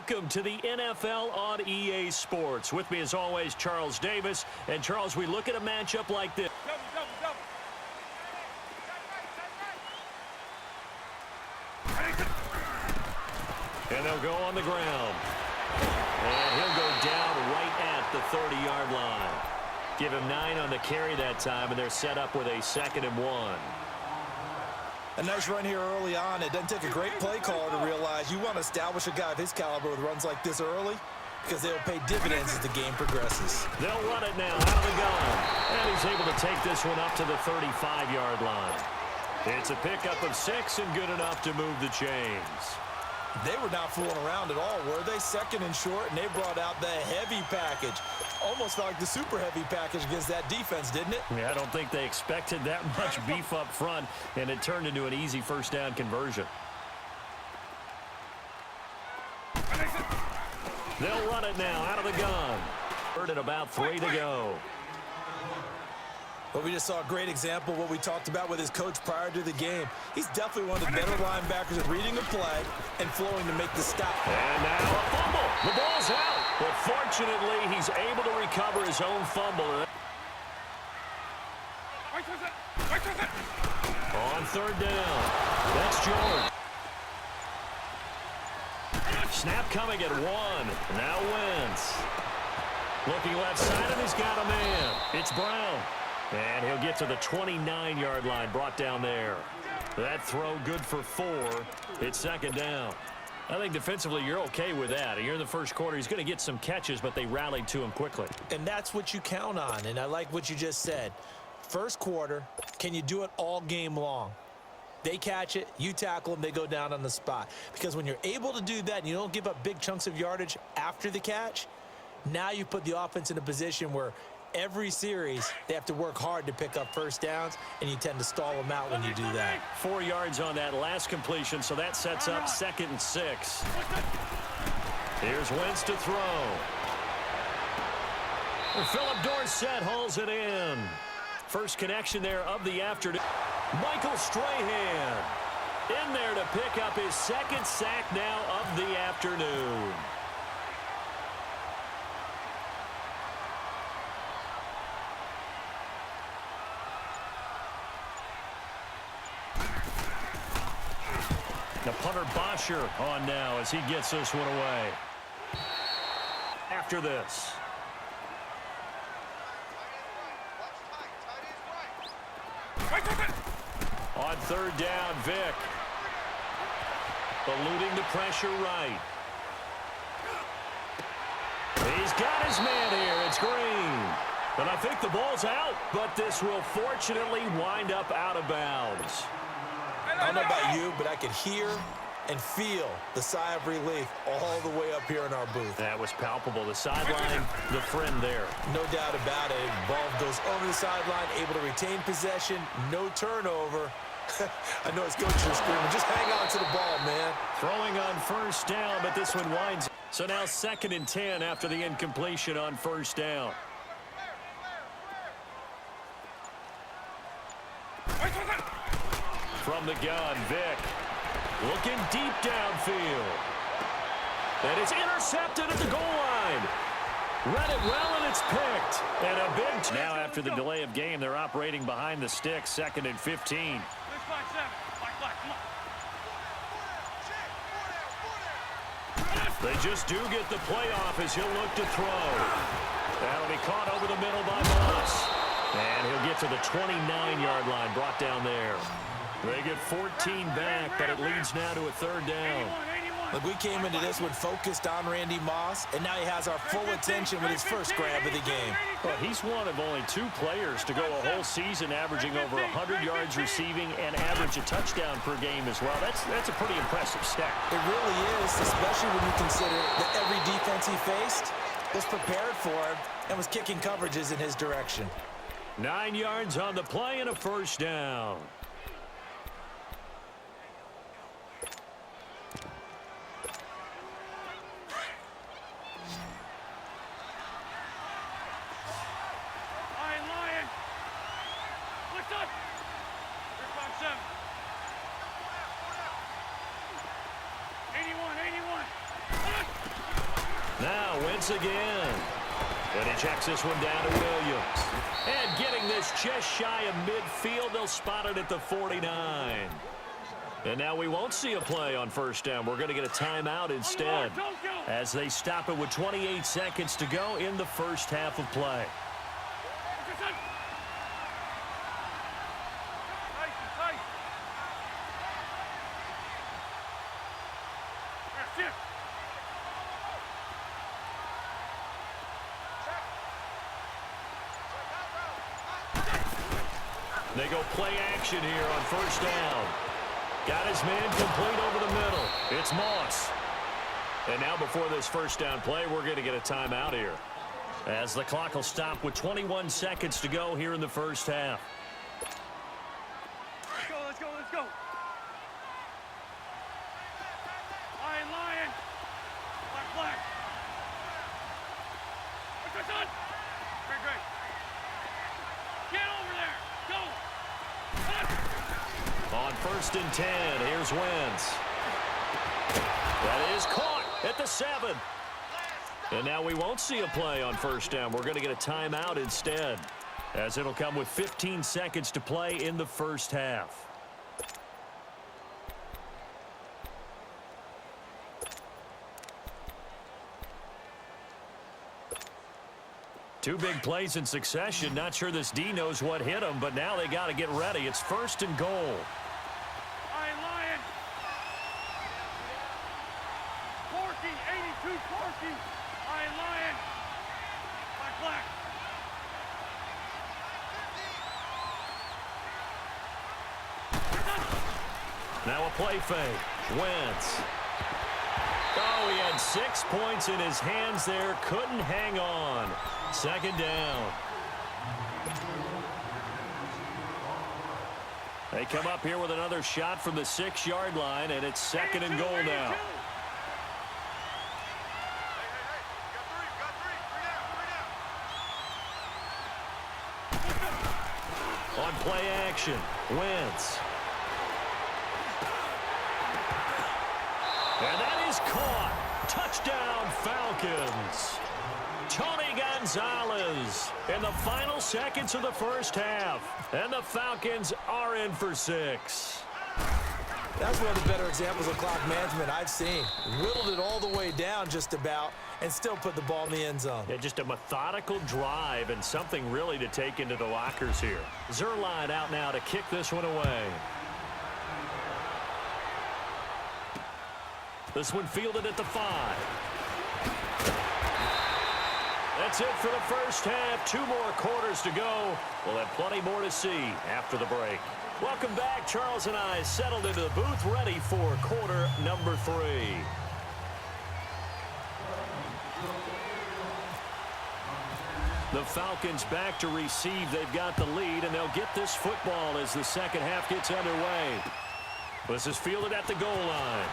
Welcome to the NFL on EA Sports. With me, as always, Charles Davis. And, Charles, we look at a matchup like this. And they'll go on the ground. And he'll go down right at the 30-yard line. Give him 9 on the carry that time, and they're set up with a 2nd and 1. A nice run here early on. It doesn't take a great play caller to realize you want to establish a guy of his caliber with runs like this early because they'll pay dividends as the game progresses. They'll run it now out of the gun. And he's able to take this one up to the 35-yard line. It's a pickup of 6 and good enough to move the chains. They were not fooling around at all, were they? 2nd and short, and they brought out the heavy package. Almost felt like the super heavy package against that defense, didn't it? Yeah, I don't think they expected that much beef up front, and it turned into an easy first down conversion. They'll run it now out of the gun. Third and about 3 to go. But we just saw a great example of what we talked about with his coach prior to the game. He's definitely one of the better linebackers at reading a play and flowing to make the stop. And now a fumble. The ball's out. But fortunately, he's able to recover his own fumble. On 3rd down. That's George. Snap coming at 1. Now Wentz. Looking left side, and he's got a man. It's Brown. And he'll get to the 29-yard line, brought down there. That throw good for 4. It's 2nd down. I think defensively you're okay with that. You're in the first quarter. He's going to get some catches, but they rallied to him quickly. And that's what you count on, and I like what you just said. First quarter, can you do it all game long? They catch it, you tackle them, they go down on the spot. Because when you're able to do that and you don't give up big chunks of yardage after the catch, now you put the offense in a position where every series, they have to work hard to pick up first downs, and you tend to stall them out when you do that. 4 yards on that last completion, so that sets up 2nd and 6. Here's Wentz to throw. Philip Dorsett hauls it in. First connection there of the afternoon. Michael Strahan in there to pick up his 2nd sack now of the afternoon. The punter Bosher on now as he gets this one away. After this. On 3rd down, Vick. Eluding the pressure right. He's got his man here. It's Green. And I think the ball's out, but this will fortunately wind up out of bounds. I don't know about you, but I could hear and feel the sigh of relief all the way up here in our booth. That was palpable. The sideline, the friend there. No doubt about it. Ball goes over the sideline, able to retain possession, no turnover. I know his coaches are screaming, just hang on to the ball, man. Throwing on 1st down, but this one winds. So now 2nd and 10 after the incompletion on 1st down. From the gun, Vick looking deep downfield. And it's intercepted at the goal line. Read it well, and it's picked. And a big... Now after the delay of game, they're operating behind the sticks, 2nd and 15. They just do get the playoff as he'll look to throw. That'll be caught over the middle by Moss. And he'll get to the 29-yard line, brought down there. They get 14 back, but it leads now to a 3rd down. Look, we came into this one focused on Randy Moss, and now he has our full attention with his first grab of the game. Well, he's one of only 2 players to go a whole season averaging over 100 yards receiving and average a touchdown per game as well. That's a pretty impressive stat. It really is, especially when you consider that every defense he faced was prepared for him and was kicking coverages in his direction. 9 yards on the play and a 1st down. Now Wentz again. And he checks this one down to Williams. And getting this just shy of midfield, they'll spot it at the 49. And now we won't see a play on first down. We're going to get a timeout instead as they stop it with 28 seconds to go in the first half of play. They go play action here on first down. Got his man complete over the middle. It's Moss. And now before this first down play, we're going to get a timeout here, as the clock will stop with 21 seconds to go here in the first half. Let's go, let's go, let's go. Lion, lion. Black, black. What's that? Great, great. Get over there. Go. On first and 10, here's Wentz. That is caught at the 7. And now we won't see a play on first down. We're going to get a timeout instead, as it'll come with 15 seconds to play in the first half. Two big plays in succession. Not sure this D knows what hit him, but now they got to get ready. It's first and goal. Lion, lion. Corky, 82, Corky. Lion, lion. Black, black. Now a play fake. Wentz. Oh, he had 6 points in his hands there. Couldn't hang on. Second down. They come up here with another shot from the 6-yard line, and it's second and goal now. On play action, Wentz. And that is caught. Touchdown, Falcons. Tony Gonzalez in the final seconds of the first half. And the Falcons are in for 6. That's one of the better examples of clock management I've seen. Whittled it all the way down just about and still put the ball in the end zone. Yeah, just a methodical drive and something really to take into the lockers here. Zerline out now to kick this one away. This one fielded at the 5. That's it for the first half. 2 more quarters to go. We'll have plenty more to see after the break. Welcome back. Charles and I settled into the booth, ready for quarter number 3. The Falcons back to receive. They've got the lead, and they'll get this football as the second half gets underway. This is fielded at the goal line.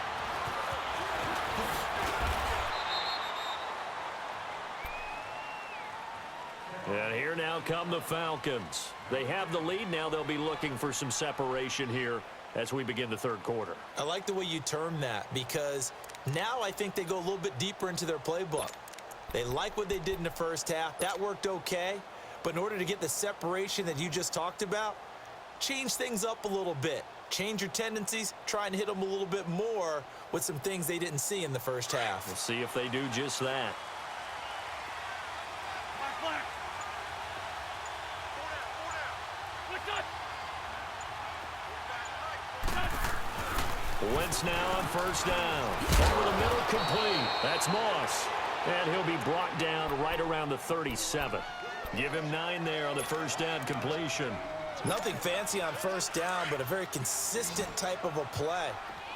And here now come the Falcons. They have the lead. Now they'll be looking for some separation here as we begin the third quarter. I like the way you term that, because now I think they go a little bit deeper into their playbook. They like what they did in the first half. That worked okay. But in order to get the separation that you just talked about, change things up a little bit. Change your tendencies. Try and hit them a little bit more with some things they didn't see in the first half. We'll see if they do just that. Wentz now on first down. Over the middle, complete. That's Moss. And he'll be brought down right around the 37. Give him 9 there on the first down completion. Nothing fancy on first down, but a very consistent type of a play.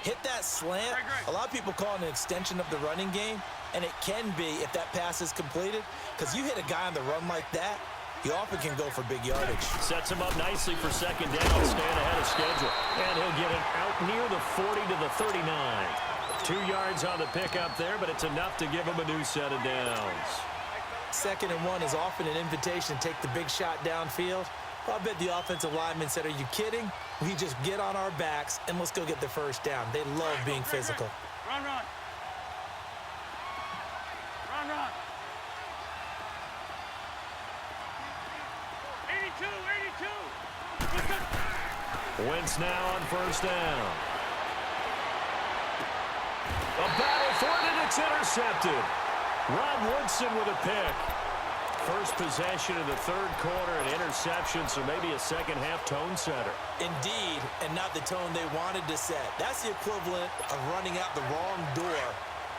Hit that slant. A lot of people call it an extension of the running game, and it can be if that pass is completed, because you hit a guy on the run like that, you often can go for big yardage. Sets him up nicely for second down, staying ahead of schedule. And he'll get it out near the 40 to the 39. 2 yards on the pickup there, but it's enough to give him a new set of downs. 2nd and 1 is often an invitation to take the big shot downfield. Well, I bet the offensive lineman said, are you kidding? We just get on our backs and let's go get the first down. They love being physical. Run, run. Run, Wentz now on first down. A battle for it, and it's intercepted. Rod Woodson with a pick. First possession of the third quarter, an interception, so maybe a second-half tone setter. Indeed, and not the tone they wanted to set. That's the equivalent of running out the wrong door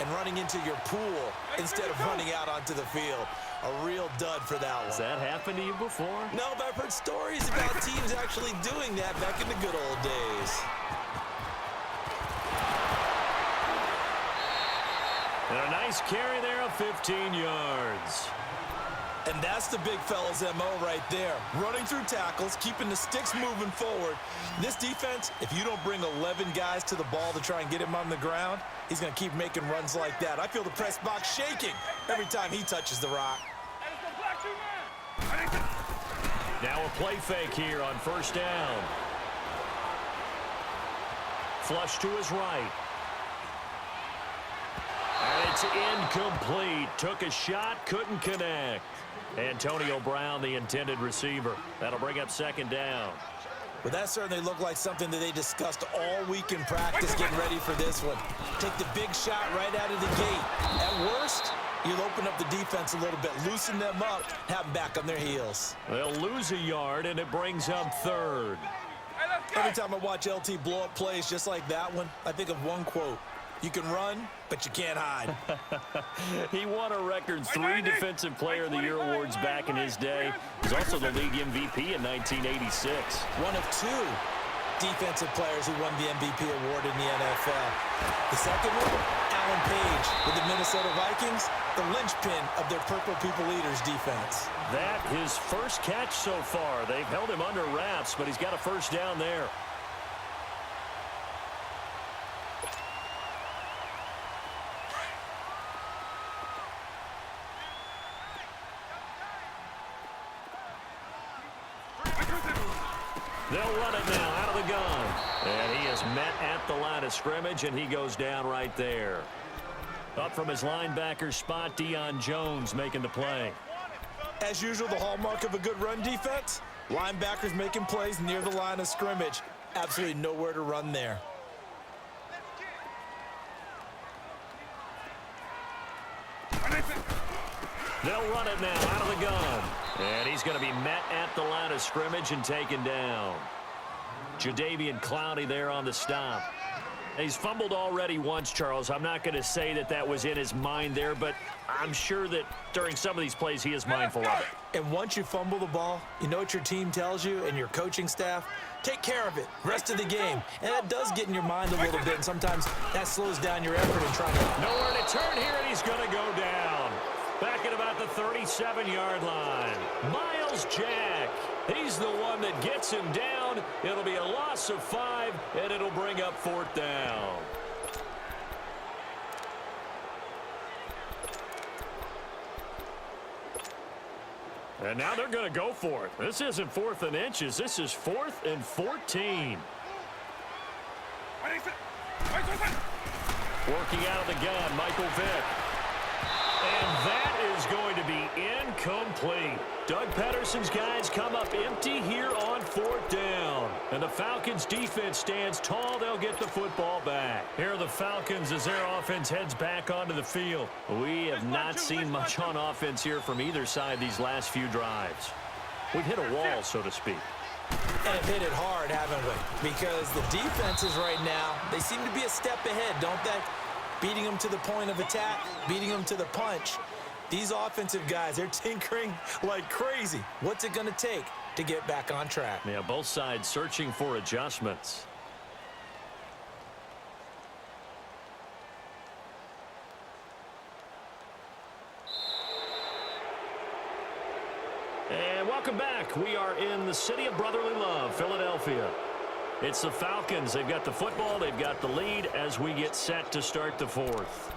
and running into your pool instead of running out onto the field. A real dud for that one. Has that happened to you before? No, but I've heard stories about teams actually doing that back in the good old days. And a nice carry there of 15 yards. And that's the big fella's MO right there. Running through tackles, keeping the sticks moving forward. This defense, if you don't bring 11 guys to the ball to try and get him on the ground, he's going to keep making runs like that. I feel the press box shaking every time he touches the rock. Now a play fake here on first down. Flush to his right. And it's incomplete. Took a shot, couldn't connect. Antonio Brown, the intended receiver. That'll bring up second down. Well, that certainly looked like something that they discussed all week in practice getting ready for this one. Take the big shot right out of the gate. At worst, you'll open up the defense a little bit, loosen them up, have them back on their heels. They'll lose a yard, and it brings up third. Every time I watch LT blow up plays just like that one, I think of one quote. You can run, but you can't hide. He won a record 3 Defensive Player of the Year awards back in his day. He's also the league MVP in 1986. One of 2 defensive players who won the MVP award in the NFL. The second one, Alan Page with the Minnesota Vikings, the linchpin of their Purple People Eaters defense. That his first catch so far. They've held him under wraps, but he's got a first down there. They'll run it now out of the gun. And he is met at the line of scrimmage, and he goes down right there. Up from his linebacker spot, Deion Jones making the play. As usual, the hallmark of a good run defense, linebackers making plays near the line of scrimmage. Absolutely nowhere to run there. They'll run it now out of the gun. And he's going to be met at the line of scrimmage and taken down. Jadeveon Clowney there on the stop. He's fumbled already once, Charles. I'm not going to say that that was in his mind there, but I'm sure that during some of these plays he is mindful of it. And once you fumble the ball, you know what your team tells you and your coaching staff? Take care of it, rest of the game. And that does get in your mind a little bit, and sometimes that slows down your effort in trying to... Nowhere to turn here, and he's going to go down. Back at about the 37-yard line. Miles Jack. He's the one that gets him down. It'll be a loss of 5, and it'll bring up fourth down. And now they're going to go for it. This isn't 4th and inches. This is 4th and 14. Working out of the gun, Michael Vick. And that is going to be incomplete. Doug Pedersen's guys come up empty here on 4th down. And the Falcons' defense stands tall. They'll get the football back. Here are the Falcons as their offense heads back onto the field. We have not seen much on offense here from either side these last few drives. We've hit a wall, so to speak. And hit it hard, haven't we? Because the defenses right now, they seem to be a step ahead, don't they? Beating them to the point of attack, beating them to the punch. These offensive guys, they're tinkering like crazy. What's it going to take to get back on track? Yeah, both sides searching for adjustments. And welcome back. We are in the city of brotherly love, Philadelphia. It's the Falcons. They've got the football. They've got the lead as we get set to start the 4th.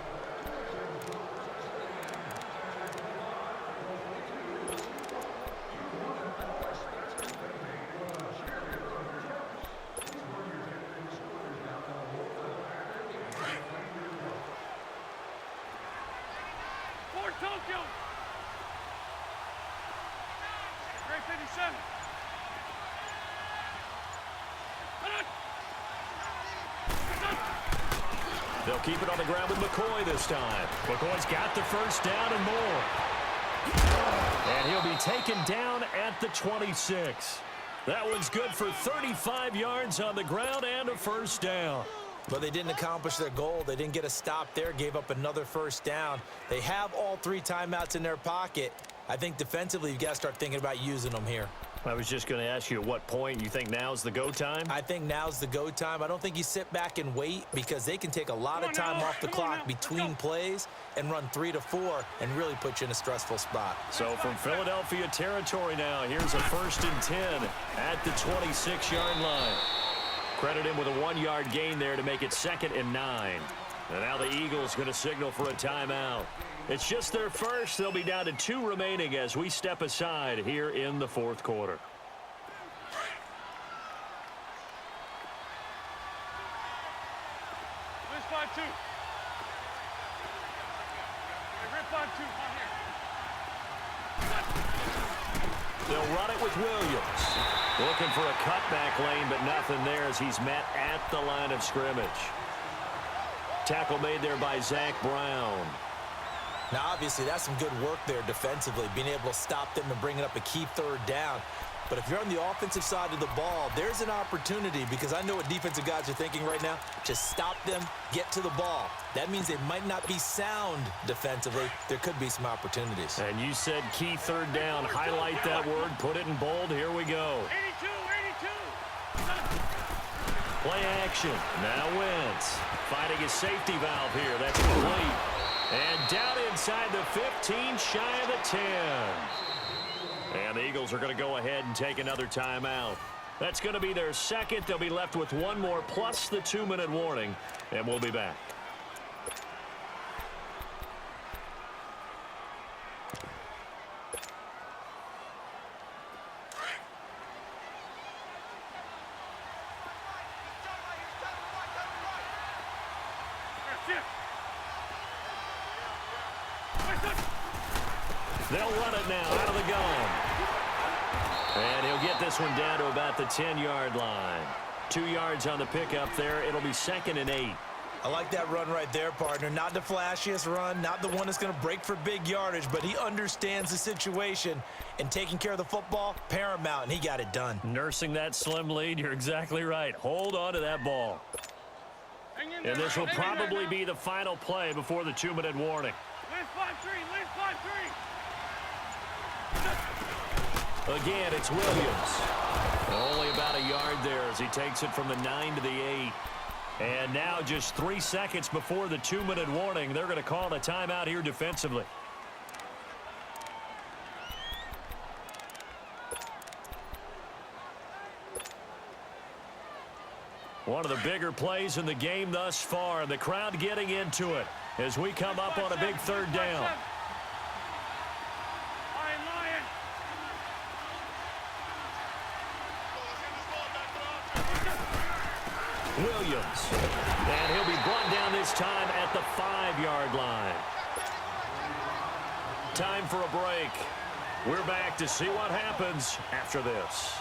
Tokyo. Great 57. They'll keep it on the ground with McCoy this time. McCoy's got the first down and more. And he'll be taken down at the 26. That one's good for 35 yards on the ground and a first down. But they didn't accomplish their goal. They didn't get a stop there, gave up another first down. They have all 3 timeouts in their pocket. I think defensively you've got to start thinking about using them here. I was just going to ask you at what point you think now's the go time? I think now's the go time. I don't think you sit back and wait because they can take a lot of time off the clock between plays and run 3 to 4 and really put you in a stressful spot. So from Philadelphia territory now, here's a 1st and 10 at the 26-yard line. Credit him with a 1-yard gain there to make it 2nd and 9. And now the Eagles going to signal for a timeout. It's just their first. They'll be down to 2 remaining as we step aside here in the 4th quarter. Blitz 5-2. Hey, rip 5-2. On here. They'll run it with Williams. Looking for a cutback lane, but nothing there as he's met at the line of scrimmage. Tackle made there by Zach Brown. Now, obviously, that's some good work there defensively, being able to stop them and bringing up a key 3rd down. But if you're on the offensive side of the ball, there's an opportunity because I know what defensive guys are thinking right now. Just stop them, get to the ball. That means they might not be sound defensively. There could be some opportunities. And you said key 3rd down. Highlight that word. Put it in bold. Here we go. 82. Play action. Now Wentz finding his safety valve here. That's complete. And down inside the 15, shy of the 10. And the Eagles are going to go ahead and take another timeout. That's going to be their 2nd. They'll be left with 1 more plus the 2-minute warning. And we'll be back. They'll run it now out of the gun. And he'll get this one down to about the 10-yard line. 2 yards on the pickup there. It'll be 2nd and 8. I like that run right there, partner. Not the flashiest run, not the one that's going to break for big yardage, but he understands the situation, and taking care of the football, paramount, and he got it done. Nursing that slim lead, you're exactly right. Hold on to that ball. And this will probably be the final play before the 2-minute warning. List 5-3. List 5-3. Again, it's Williams. Only about a yard there as he takes it from the 9 to the 8. And now just 3 seconds before the 2-minute warning, they're going to call a timeout here defensively. One of the bigger plays in the game thus far, and the crowd getting into it as we come up on a big 3rd down. Williams. And he'll be brought down this time at the 5-yard line. Time for a break. We're back to see what happens after this.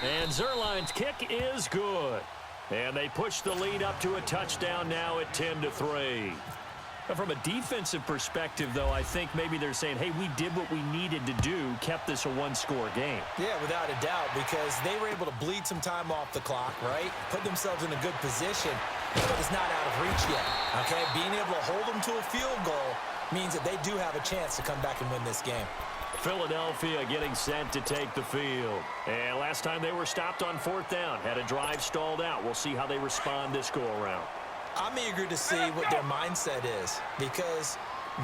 And Zerline's kick is good. And they push the lead up to a touchdown now at 10-3. From a defensive perspective, though, I think maybe they're saying, hey, we did what we needed to do, kept this a 1-score game. Yeah, without a doubt, because they were able to bleed some time off the clock, right? Put themselves in a good position, but it's not out of reach yet, okay? Being able to hold them to a field goal means that they do have a chance to come back and win this game. Philadelphia getting set to take the field. And last time they were stopped on 4th down, had a drive stalled out. We'll see how they respond this go-around. I'm eager to see what their mindset is because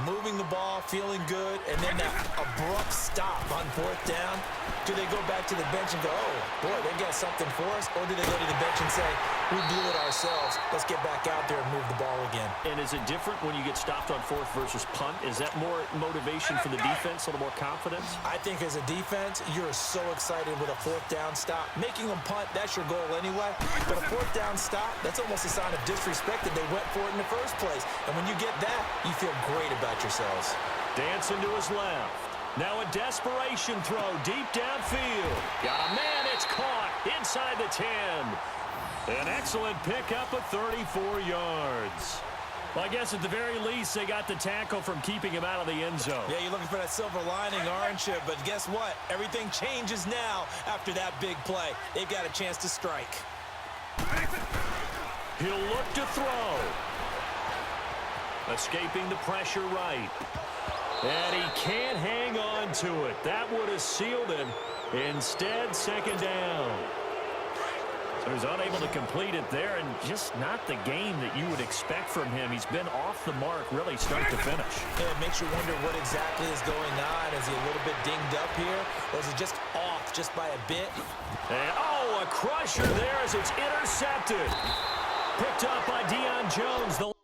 moving the ball, feeling good, and then that abrupt stop on 4th down, do they go back to the bench and go, oh, boy, they got something for us, or do they go to the bench and say, We blew it ourselves. Let's get back out there and move the ball again. And is it different when you get stopped on fourth versus punt? Is that more motivation for the defense, a little more confidence? I think as a defense, you're so excited with a fourth down stop. Making them punt, that's your goal anyway. But a fourth down stop, that's almost a sign of disrespect that they went for it in the first place. And when you get that, you feel great about yourselves. Dancing to his left. Now a desperation throw deep downfield. Got a man, it's caught inside the 10. An excellent pickup of 34 yards. Well, I guess at the very least, they got the tackle from keeping him out of the end zone. Yeah, you're looking for that silver lining, aren't you? But guess what? Everything changes now after that big play. They've got a chance to strike. He'll look to throw. Escaping the pressure right. And he can't hang on to it. That would have sealed it. Instead, second down. So he's unable to complete it there, and just not the game that you would expect from him. He's been off the mark, really, start to finish. Yeah, it makes you wonder what exactly is going on. Is he a little bit dinged up here, or is he just off just by a bit? And, oh, a crusher there as it's intercepted. Picked up by Deion Jones.